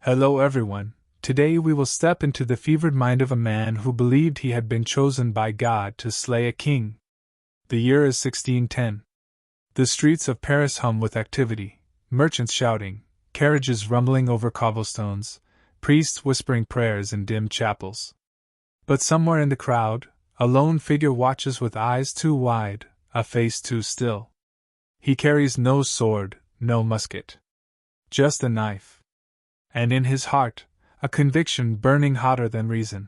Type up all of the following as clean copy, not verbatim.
Hello everyone. Today we will step into the fevered mind of a man who believed he had been chosen by God to slay a king. The year is 1610. The streets of Paris hum with activity, merchants shouting, carriages rumbling over cobblestones, priests whispering prayers in dim chapels. But somewhere in the crowd, a lone figure watches with eyes too wide, a face too still. He carries no sword, no musket. Just a knife. And in his heart, a conviction burning hotter than reason.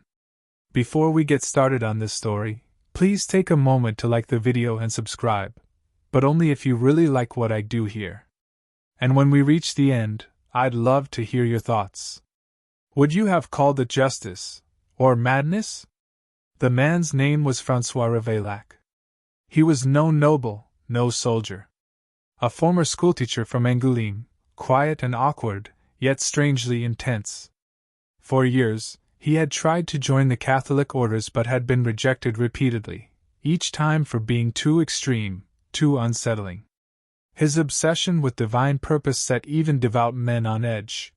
Before we get started on this story, please take a moment to like the video and subscribe, but only if you really like what I do here. And when we reach the end, I'd love to hear your thoughts. Would you have called it justice, or madness? The man's name was François Ravaillac. He was no noble, no soldier. A former schoolteacher from Angoulême, quiet and awkward, yet strangely intense. For years, he had tried to join the Catholic orders but had been rejected repeatedly, each time for being too extreme, too unsettling. His obsession with divine purpose set even devout men on edge.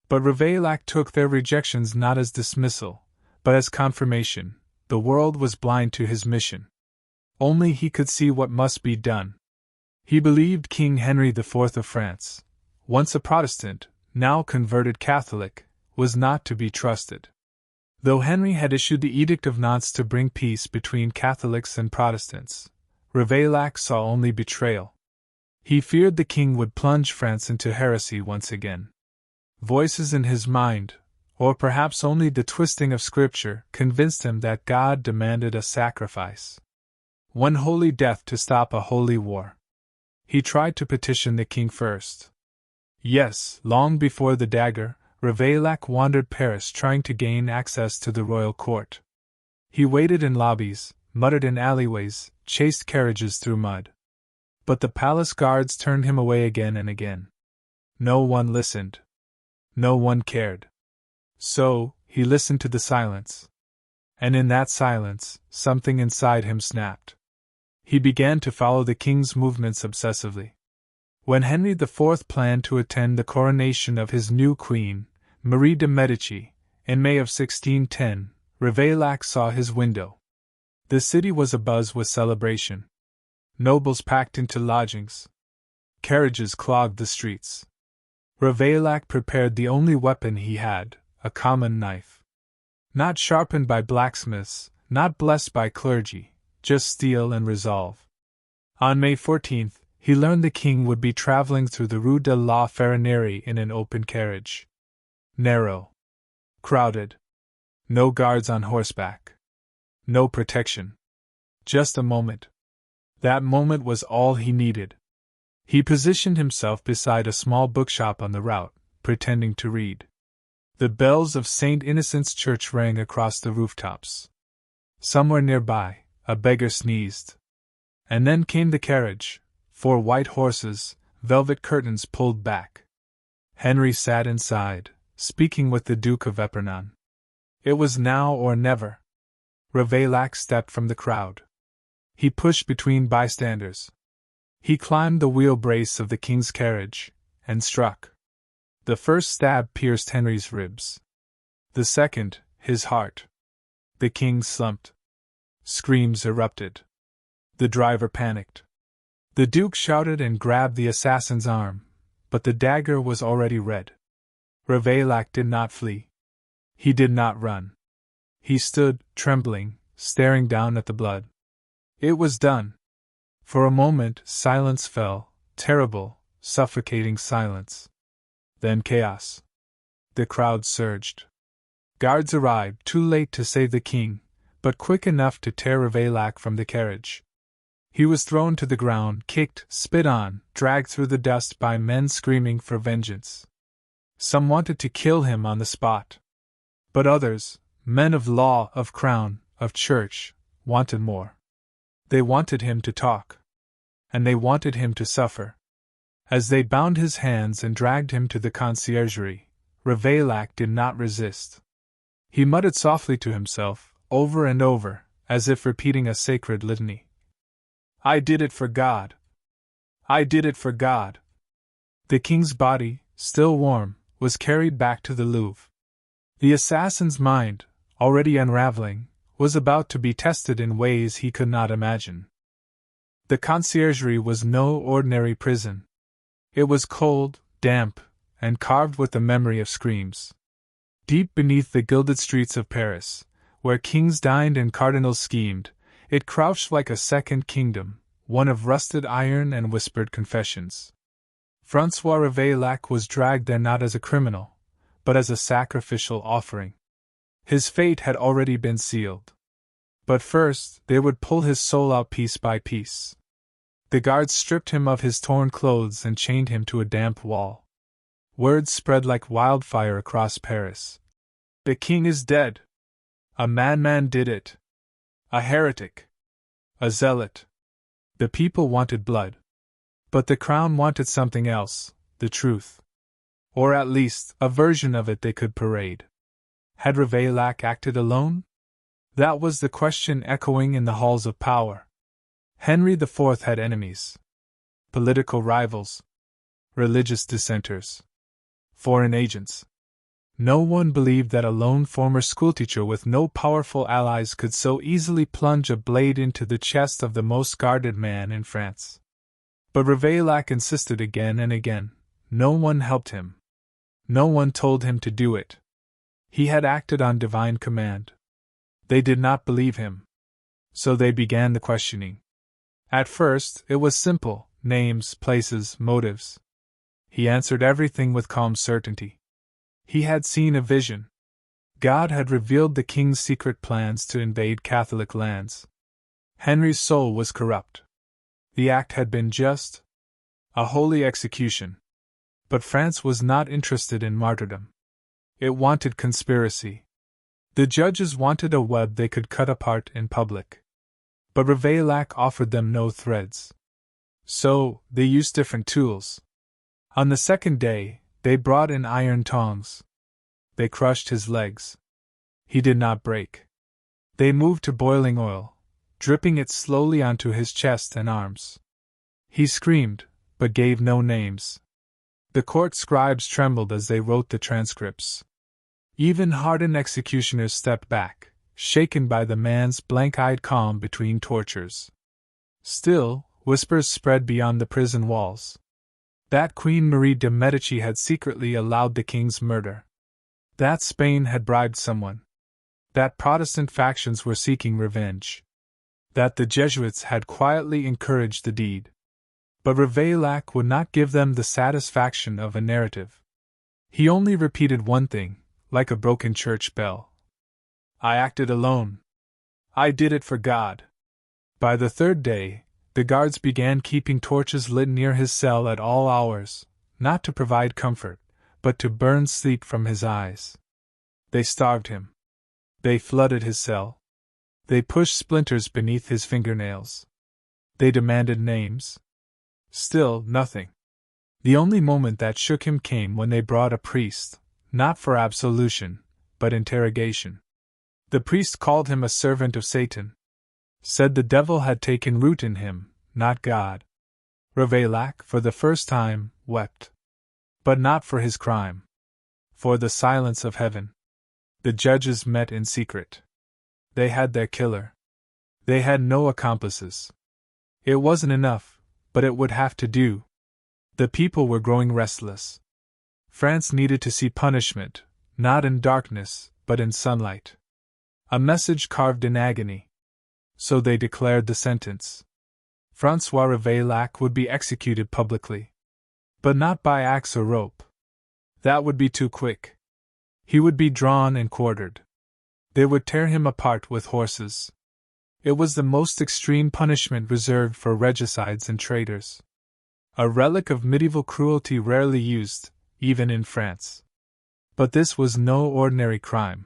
But Ravaillac took their rejections not as dismissal, but as confirmation. The world was blind to his mission. Only he could see what must be done. He believed King Henry IV of France, once a Protestant, now converted Catholic, was not to be trusted. Though Henry had issued the Edict of Nantes to bring peace between Catholics and Protestants, Ravaillac saw only betrayal. He feared the king would plunge France into heresy once again. Voices in his mind, or perhaps only the twisting of Scripture, convinced him that God demanded a sacrifice. One holy death to stop a holy war. He tried to petition the king first. Yes, long before the dagger, Ravaillac wandered Paris trying to gain access to the royal court. He waited in lobbies, muttered in alleyways, chased carriages through mud. But the palace guards turned him away again and again. No one listened. No one cared. So, he listened to the silence. And in that silence, something inside him snapped. He began to follow the king's movements obsessively. When Henry IV planned to attend the coronation of his new queen, Marie de Medici, in May of 1610, Ravaillac saw his window. The city was abuzz with celebration. Nobles packed into lodgings. Carriages clogged the streets. Ravaillac prepared the only weapon he had, a common knife. Not sharpened by blacksmiths, not blessed by clergy, just steel and resolve. On May 14th, he learned the king would be traveling through the Rue de la Ferronnerie in an open carriage. Narrow. Crowded. No guards on horseback. No protection. Just a moment. That moment was all he needed. He positioned himself beside a small bookshop on the route, pretending to read. The bells of St. Innocent's Church rang across the rooftops. Somewhere nearby, a beggar sneezed. And then came the carriage, 4 white horses, velvet curtains pulled back. Henry sat inside, speaking with the Duke of Epernon. It was now or never. Ravaillac stepped from the crowd. He pushed between bystanders. He climbed the wheelbrace of the king's carriage, and struck. The first stab pierced Henry's ribs. The second, his heart. The king slumped. Screams erupted. The driver panicked. The duke shouted and grabbed the assassin's arm, but the dagger was already red. Ravaillac did not flee. He did not run. He stood, trembling, staring down at the blood. It was done. For a moment, silence fell, terrible, suffocating silence. Then chaos. The crowd surged. Guards arrived, too late to save the king, but quick enough to tear Ravaillac from the carriage. He was thrown to the ground, kicked, spit on, dragged through the dust by men screaming for vengeance. Some wanted to kill him on the spot. But others, men of law, of crown, of church, wanted more. They wanted him to talk. And they wanted him to suffer. As they bound his hands and dragged him to the conciergerie, Ravaillac did not resist. He muttered softly to himself, over and over, as if repeating a sacred litany. I did it for God. I did it for God. The king's body, still warm, was carried back to the Louvre. The assassin's mind, already unraveling, was about to be tested in ways he could not imagine. The conciergerie was no ordinary prison. It was cold, damp, and carved with the memory of screams. Deep beneath the gilded streets of Paris, where kings dined and cardinals schemed, it crouched like a second kingdom, one of rusted iron and whispered confessions. François Ravaillac was dragged there not as a criminal, but as a sacrificial offering. His fate had already been sealed. But first, they would pull his soul out piece by piece. The guards stripped him of his torn clothes and chained him to a damp wall. Words spread like wildfire across Paris. The king is dead. A madman did it. A heretic. A zealot. The people wanted blood. But the crown wanted something else, the truth. Or at least, a version of it they could parade. Had Ravaillac acted alone? That was the question echoing in the halls of power. Henry IV had enemies. Political rivals. Religious dissenters. Foreign agents. No one believed that a lone former schoolteacher with no powerful allies could so easily plunge a blade into the chest of the most guarded man in France. But Ravaillac insisted again and again. No one helped him. No one told him to do it. He had acted on divine command. They did not believe him. So they began the questioning. At first, it was simple: names, places, motives. He answered everything with calm certainty. He had seen a vision. God had revealed the king's secret plans to invade Catholic lands. Henry's soul was corrupt. The act had been just, a holy execution. But France was not interested in martyrdom. It wanted conspiracy. The judges wanted a web they could cut apart in public. But Ravaillac offered them no threads. So, they used different tools. On the second day, they brought in iron tongs. They crushed his legs. He did not break. They moved to boiling oil, dripping it slowly onto his chest and arms. He screamed, but gave no names. The court scribes trembled as they wrote the transcripts. Even hardened executioners stepped back, shaken by the man's blank-eyed calm between tortures. Still, whispers spread beyond the prison walls. That Queen Marie de Medici had secretly allowed the king's murder. That Spain had bribed someone. That Protestant factions were seeking revenge. That the Jesuits had quietly encouraged the deed. But Ravaillac would not give them the satisfaction of a narrative. He only repeated one thing, like a broken church bell. I acted alone. I did it for God. By the third day, the guards began keeping torches lit near his cell at all hours, not to provide comfort, but to burn sleep from his eyes. They starved him. They flooded his cell. They pushed splinters beneath his fingernails. They demanded names. Still, nothing. The only moment that shook him came when they brought a priest, not for absolution, but interrogation. The priest called him a servant of Satan. Said the devil had taken root in him, not God. Ravaillac, for the first time, wept. But not for his crime. For the silence of heaven. The judges met in secret. They had their killer. They had no accomplices. It wasn't enough, but it would have to do. The people were growing restless. France needed to see punishment, not in darkness, but in sunlight. A message carved in agony. So they declared the sentence. François Ravaillac would be executed publicly. But not by axe or rope. That would be too quick. He would be drawn and quartered. They would tear him apart with horses. It was the most extreme punishment reserved for regicides and traitors. A relic of medieval cruelty rarely used, even in France. But this was no ordinary crime.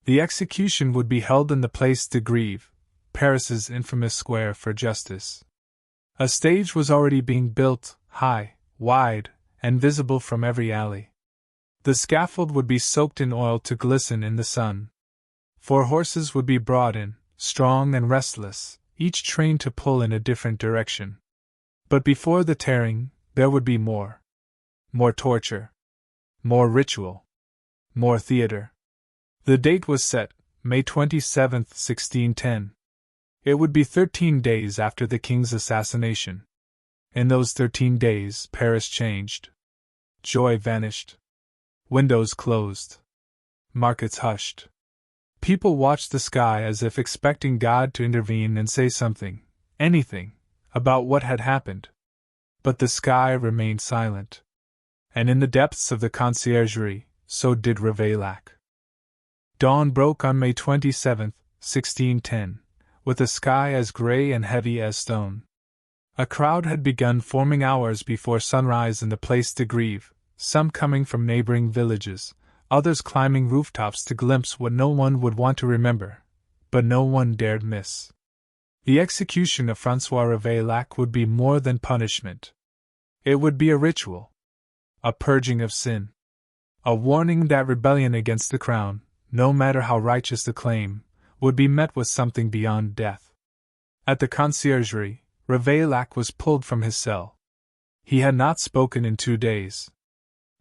The execution would be held in the Place de Grève, Paris's infamous square for justice. A stage was already being built, high, wide, and visible from every alley. The scaffold would be soaked in oil to glisten in the sun. 4 horses would be brought in, strong and restless, each trained to pull in a different direction. But before the tearing, there would be more. More torture. more ritual, more theater. The date was set, May 27, 1610. It would be 13 days after the king's assassination. In those 13 days, Paris changed. Joy vanished. Windows closed. Markets hushed. People watched the sky as if expecting God to intervene and say something, anything, about what had happened. But the sky remained silent. And in the depths of the conciergerie, so did Ravaillac. Dawn broke on May 27, 1610, with a sky as gray and heavy as stone. A crowd had begun forming hours before sunrise in the Place de Grève, some coming from neighboring villages, others climbing rooftops to glimpse what no one would want to remember, but no one dared miss. The execution of François Ravaillac would be more than punishment. It would be a ritual, a purging of sin, a warning that rebellion against the crown, no matter how righteous the claim, would be met with something beyond death. At the conciergerie, Ravaillac was pulled from his cell. He had not spoken in 2 days.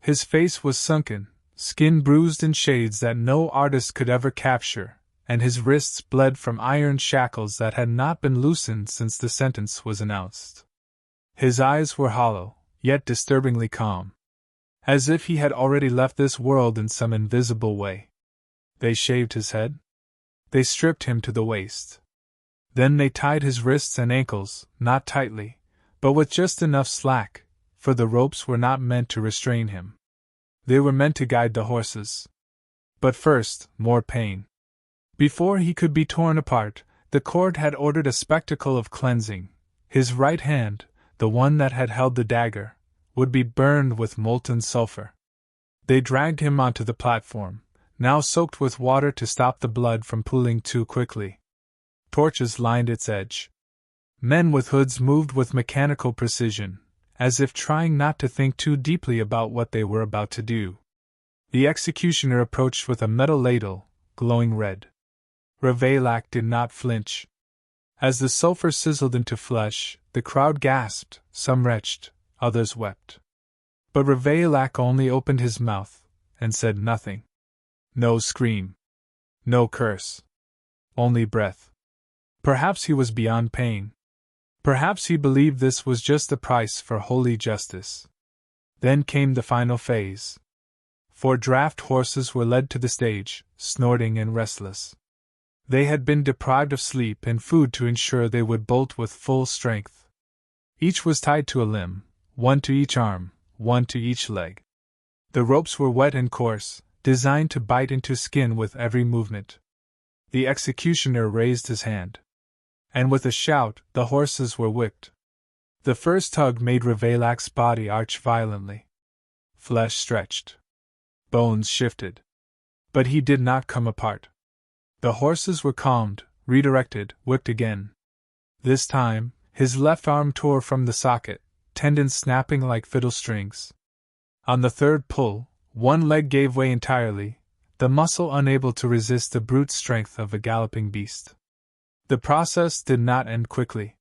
His face was sunken, skin bruised in shades that no artist could ever capture, and his wrists bled from iron shackles that had not been loosened since the sentence was announced. His eyes were hollow, yet disturbingly calm, as if he had already left this world in some invisible way. They shaved his head. They stripped him to the waist. Then they tied his wrists and ankles, not tightly, but with just enough slack, for the ropes were not meant to restrain him. They were meant to guide the horses. But first, more pain. Before he could be torn apart, the court had ordered a spectacle of cleansing. His right hand, the one that had held the dagger, would be burned with molten sulfur. They dragged him onto the platform, now soaked with water to stop the blood from pooling too quickly. Torches lined its edge. Men with hoods moved with mechanical precision, as if trying not to think too deeply about what they were about to do. The executioner approached with a metal ladle, glowing red. Ravaillac did not flinch. As the sulfur sizzled into flesh, the crowd gasped, some retched, others wept. But Ravaillac only opened his mouth, and said nothing. No scream. No curse. Only breath. Perhaps he was beyond pain. Perhaps he believed this was just the price for holy justice. Then came the final phase. 4 draft horses were led to the stage, snorting and restless. They had been deprived of sleep and food to ensure they would bolt with full strength. Each was tied to a limb, one to each arm, one to each leg. The ropes were wet and coarse, designed to bite into skin with every movement. The executioner raised his hand. And with a shout, the horses were whipped. The first tug made Ravaillac's body arch violently. Flesh stretched. Bones shifted. But he did not come apart. The horses were calmed, redirected, whipped again. This time, his left arm tore from the socket, tendons snapping like fiddle strings. On the third pull, one leg gave way entirely, the muscle unable to resist the brute strength of a galloping beast. The process did not end quickly.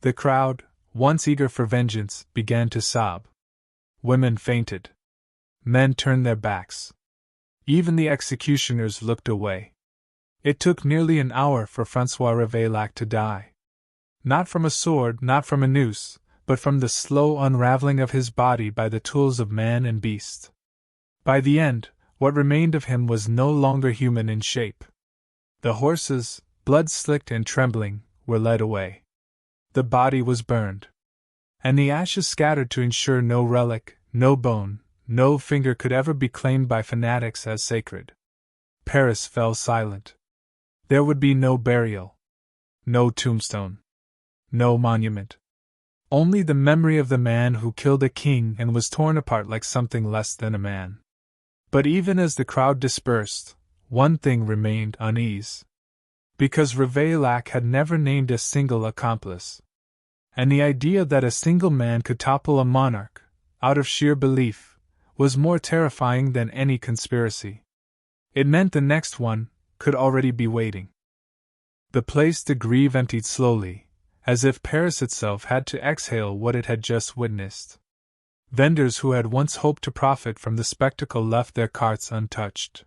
The crowd, once eager for vengeance, began to sob. Women fainted. Men turned their backs. Even the executioners looked away. It took nearly an hour for François Ravaillac to die. Not from a sword, not from a noose, but from the slow unraveling of his body by the tools of man and beast. By the end, what remained of him was no longer human in shape. The horses, blood-slicked and trembling, were led away. The body was burned. And the ashes scattered to ensure no relic, no bone, no finger could ever be claimed by fanatics as sacred. Paris fell silent. There would be no burial. No tombstone. No monument. Only the memory of the man who killed a king and was torn apart like something less than a man. But even as the crowd dispersed, one thing remained unease. Because Ravaillac had never named a single accomplice. And the idea that a single man could topple a monarch, out of sheer belief, was more terrifying than any conspiracy. It meant the next one could already be waiting. The Place de Grève emptied slowly, as if Paris itself had to exhale what it had just witnessed. Vendors who had once hoped to profit from the spectacle left their carts untouched.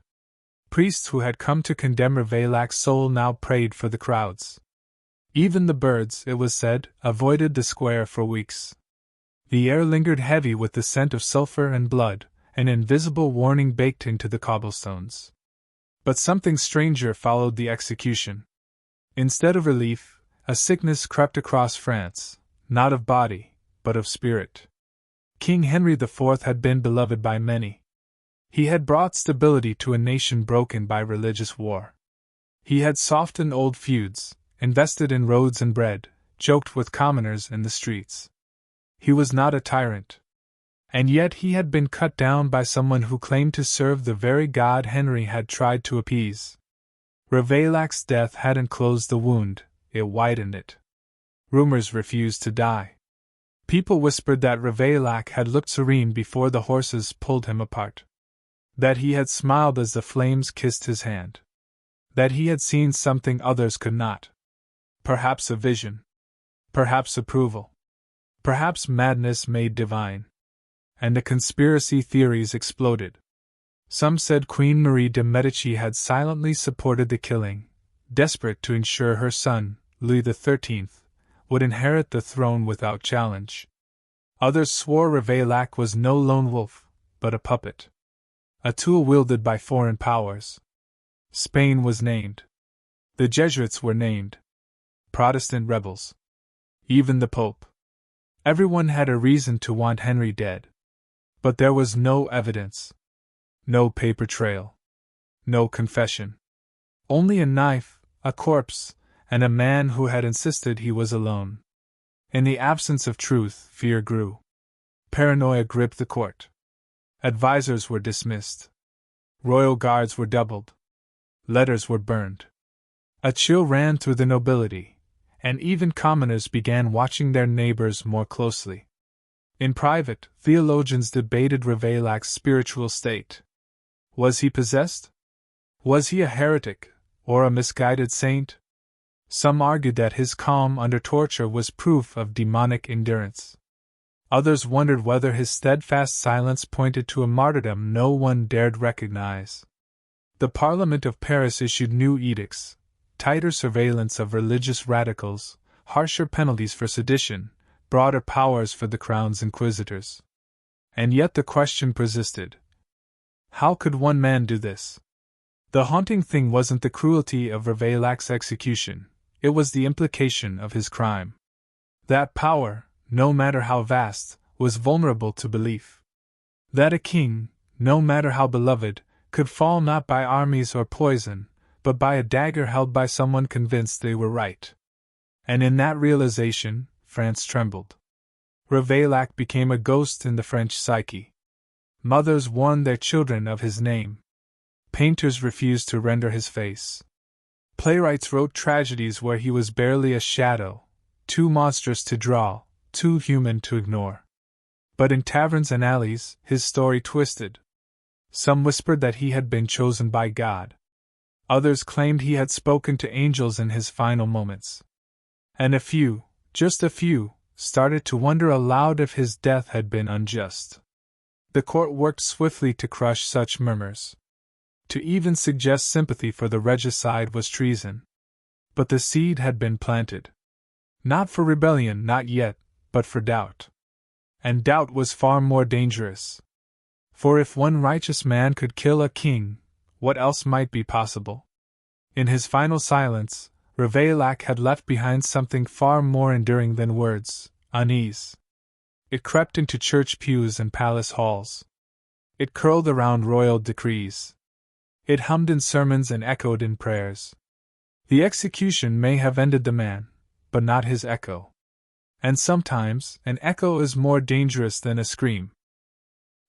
Priests who had come to condemn Ravaillac's soul now prayed for the crowds. Even the birds, it was said, avoided the square for weeks. The air lingered heavy with the scent of sulphur and blood, an invisible warning baked into the cobblestones. But something stranger followed the execution. Instead of relief, a sickness crept across France, not of body, but of spirit. King Henry IV had been beloved by many. He had brought stability to a nation broken by religious war. He had softened old feuds, invested in roads and bread, joked with commoners in the streets. He was not a tyrant. And yet he had been cut down by someone who claimed to serve the very God Henry had tried to appease. Ravaillac's death hadn't closed the wound, it widened it. Rumors refused to die. People whispered that Ravaillac had looked serene before the horses pulled him apart. That he had smiled as the flames kissed his hand. That he had seen something others could not. Perhaps a vision. Perhaps approval. Perhaps madness made divine. And the conspiracy theories exploded. Some said Queen Marie de Medici had silently supported the killing, desperate to ensure her son, Louis XIII, would inherit the throne without challenge. Others swore Ravaillac was no lone wolf, but a puppet. A tool wielded by foreign powers. Spain was named. The Jesuits were named. Protestant rebels. Even the Pope. Everyone had a reason to want Henry dead. But there was no evidence. No paper trail. No confession. Only a knife, a corpse, and a man who had insisted he was alone. In the absence of truth, fear grew. Paranoia gripped the court. Advisors were dismissed. Royal guards were doubled. Letters were burned. A chill ran through the nobility, and even commoners began watching their neighbors more closely. In private, theologians debated Ravaillac's spiritual state. Was he possessed? Was he a heretic, or a misguided saint? Some argued that his calm under torture was proof of demonic endurance. Others wondered whether his steadfast silence pointed to a martyrdom no one dared recognize. The Parliament of Paris issued new edicts, tighter surveillance of religious radicals, harsher penalties for sedition, broader powers for the crown's inquisitors. And yet the question persisted. How could one man do this? The haunting thing wasn't the cruelty of Ravaillac's execution, it was the implication of his crime. That power, no matter how vast, was vulnerable to belief. That a king, no matter how beloved, could fall not by armies or poison, but by a dagger held by someone convinced they were right. And in that realization, France trembled. Ravaillac became a ghost in the French psyche. Mothers warned their children of his name. Painters refused to render his face. Playwrights wrote tragedies where he was barely a shadow, too monstrous to draw, too human to ignore. But in taverns and alleys, his story twisted. Some whispered that he had been chosen by God. Others claimed he had spoken to angels in his final moments. And a few, just a few, started to wonder aloud if his death had been unjust. The court worked swiftly to crush such murmurs. To even suggest sympathy for the regicide was treason. But the seed had been planted. Not for rebellion, not yet, but for doubt. And doubt was far more dangerous. For if one righteous man could kill a king, what else might be possible? In his final silence, Ravaillac had left behind something far more enduring than words: unease. It crept into church pews and palace halls. It curled around royal decrees. It hummed in sermons and echoed in prayers. The execution may have ended the man, but not his echo. And sometimes, an echo is more dangerous than a scream.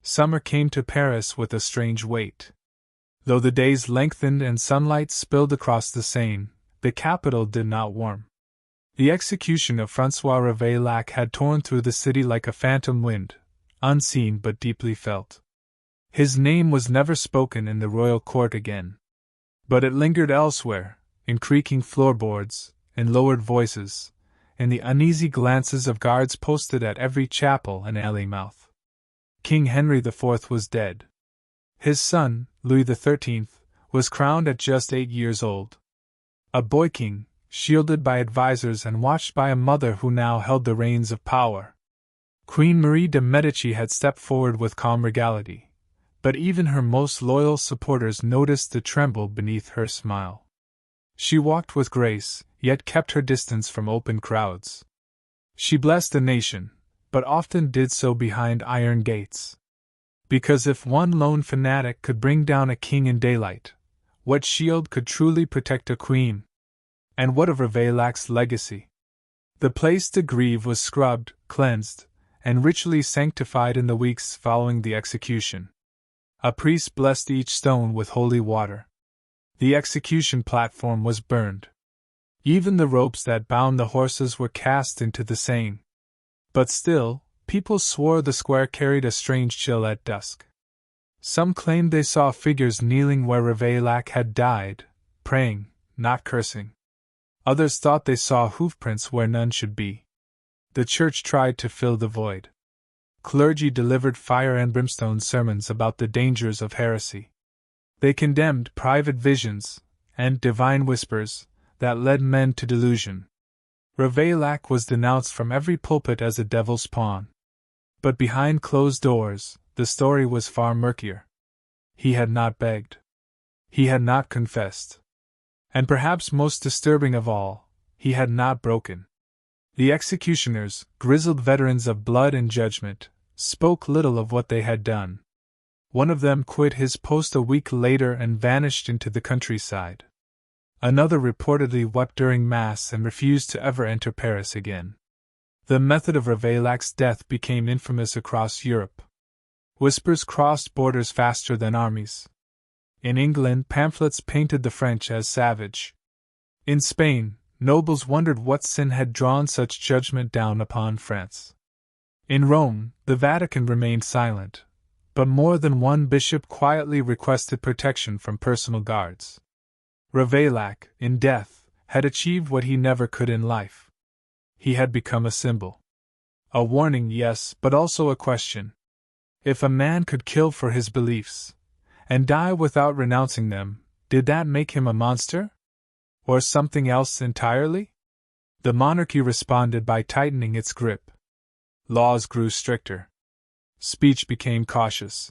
Summer came to Paris with a strange weight. Though the days lengthened and sunlight spilled across the Seine, the capital did not warm. The execution of François Ravaillac had torn through the city like a phantom wind, unseen but deeply felt. His name was never spoken in the royal court again. But it lingered elsewhere, in creaking floorboards, in lowered voices, in the uneasy glances of guards posted at every chapel and alley mouth. King Henry IV was dead. His son, Louis XIII, was crowned at just 8 years old. A boy king, shielded by advisors and watched by a mother who now held the reins of power. Queen Marie de' Medici had stepped forward with calm regality, but even her most loyal supporters noticed the tremble beneath her smile. She walked with grace, yet kept her distance from open crowds. She blessed the nation, but often did so behind iron gates. Because if one lone fanatic could bring down a king in daylight, what shield could truly protect a queen? And what of Ravaillac's legacy? The Place de Grève was scrubbed, cleansed, and ritually sanctified in the weeks following the execution. A priest blessed each stone with holy water. The execution platform was burned. Even the ropes that bound the horses were cast into the Seine. But still, people swore the square carried a strange chill at dusk. Some claimed they saw figures kneeling where Ravaillac had died, praying, not cursing. Others thought they saw hoofprints where none should be. The church tried to fill the void. Clergy delivered fire and brimstone sermons about the dangers of heresy. They condemned private visions and divine whispers that led men to delusion. Ravaillac was denounced from every pulpit as a devil's pawn. But behind closed doors, the story was far murkier. He had not begged. He had not confessed. And perhaps most disturbing of all, he had not broken. The executioners, grizzled veterans of blood and judgment, spoke little of what they had done. One of them quit his post a week later and vanished into the countryside. Another reportedly wept during Mass and refused to ever enter Paris again. The method of Ravaillac's death became infamous across Europe. Whispers crossed borders faster than armies. In England, pamphlets painted the French as savage. In Spain, nobles wondered what sin had drawn such judgment down upon France. In Rome, the Vatican remained silent, but more than one bishop quietly requested protection from personal guards. Ravaillac, in death, had achieved what he never could in life. He had become a symbol. A warning, yes, but also a question. If a man could kill for his beliefs, and die without renouncing them, did that make him a monster? Or something else entirely? The monarchy responded by tightening its grip. Laws grew stricter. Speech became cautious.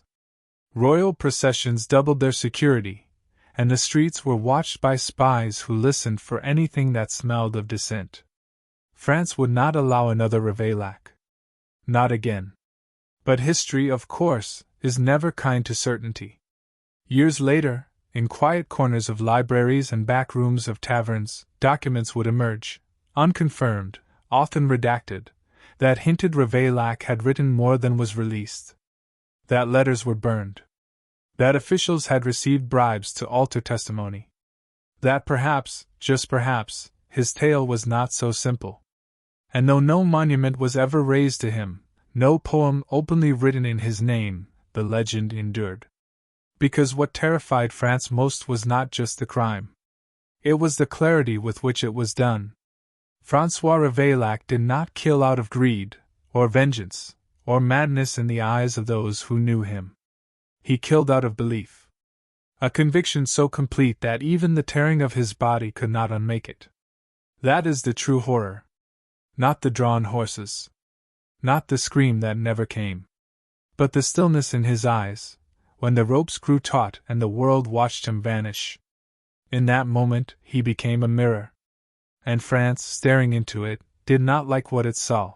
Royal processions doubled their security, and the streets were watched by spies who listened for anything that smelled of dissent. France would not allow another Ravaillac. Not again. But history, of course, is never kind to certainty. Years later, in quiet corners of libraries and back rooms of taverns, documents would emerge, unconfirmed, often redacted, that hinted Ravaillac had written more than was released. That letters were burned. That officials had received bribes to alter testimony. That perhaps, just perhaps, his tale was not so simple. And though no monument was ever raised to him, no poem openly written in his name, the legend endured. Because what terrified France most was not just the crime. It was the clarity with which it was done. François Ravaillac did not kill out of greed, or vengeance, or madness in the eyes of those who knew him. He killed out of belief. A conviction so complete that even the tearing of his body could not unmake it. That is the true horror. Not the drawn horses. Not the scream that never came. But the stillness in his eyes, when the ropes grew taut and the world watched him vanish. In that moment, he became a mirror. And France, staring into it, did not like what it saw.